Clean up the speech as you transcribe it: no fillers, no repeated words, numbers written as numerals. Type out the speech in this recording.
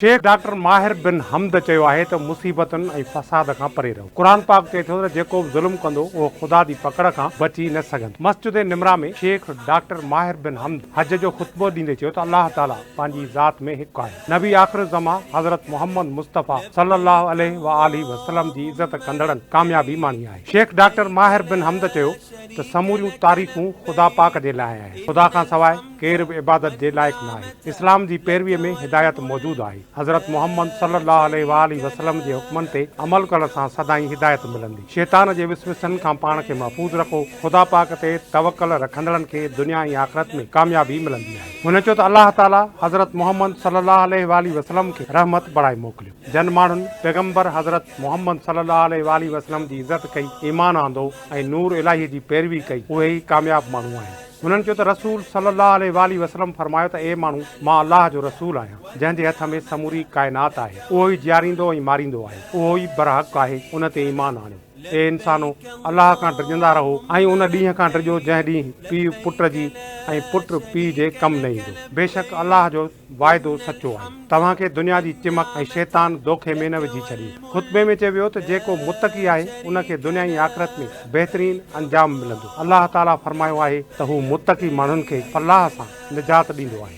Sheikh doctor माहिर बिन हमद चयो आहे त मुसीबतुनि ऐं फसाद खां परे रहो। क़ुरान पाक चए थो त जेको बि ज़ुल्म कंदो उहो ख़ुदा जी पकड़ खां बची न सघंदो। मस्जिद निमरा में शेख डॉक्टर माहिर बिन हमद हज जो ख़ुतबो ॾींदे चयो त अल्लाह ताला पंहिंजी ज़ात में हिकु आहे। नबी आख़िर ज़मा हज़रत मोहम्मद मुस्तफ़ा सल्लल्लाहु अलैहि व आलिहि वसल्लम जी इज़त कंदड़नि कामयाबी माणी आहे। शेख डॉक्टर माहिर बिन हमद चयो त समूरियूं तारीफ़ूं ख़ुदा पाक जे लाइ आहिनि। ख़ुदा खां सवाइ केर बि इबादत जे लाइक़ न आहे। इस्लाम जी पैरवीअ में हिदायत मौजूदु आहे। हज़रत मोहम्मद सल्लल्लाहु अलैहि वसल्लम जे हुक्मनि ते अमल करण सां सदाईं हिदायत मिलंदी। शैतान जे विसवसनि खां पाण खे महफ़ूज़ रखो। ख़ुदा पाक ते तवक्कल रखंदड़नि खे दुनिया ऐं आख़िरत में कामयाबी मिलंदी आहे। हुन चयो त अल्लाह ताला हज़रत मोहम्मद सल्लल्लाहु अलैहि वसल्लम खे रहमत बणाए मोकिलियो। जन माण्हुनि पैगंबर हज़रत मोहम्मद सल्लल्लाहु अलैहि वसल्लम जी इज़त कई, ईमान आंदो ऐं नूर इलाही जी पैरवी कई, उहे ई कामयाब माण्हू आहिनि। हुननि चयो त रसूल सल्लल्लाहु अलैहि वसल्लम फरमायो त ए माण्हू, मां अल्लाह जो रसूल आहियां जंहिंजे हथ में समूरी काइनात आहे। उहो ई ॼाणींदो ऐं मारींदो आहे, उहो ई बरहक आहे, उन ते ईमान आणियो। ए इंसानो, अल्लाह खां डिॼंदा रहो ऐं उन ॾींहं खां डिॼो जंहिं ॾींहुं पीउ पुट जी ऐं पुट पीउ जे कमु न ईंदो। बेशक अल्लाह जो वाइदो सचो आहे। तव्हांखे दुनिया जी चिमक ऐं शैतान दोखे में न विझी छॾी। ख़ुतबे में चयो वियो त जेको मुतक़ी आहे उनखे दुनिया ऐं आख़िरत में बहितरीन अंजाम मिलंदो। अल्लाह ताला फरमायो आहे त हू मुतक़ी माण्हुनि खे फलाह सां निजात ॾींदो आहे।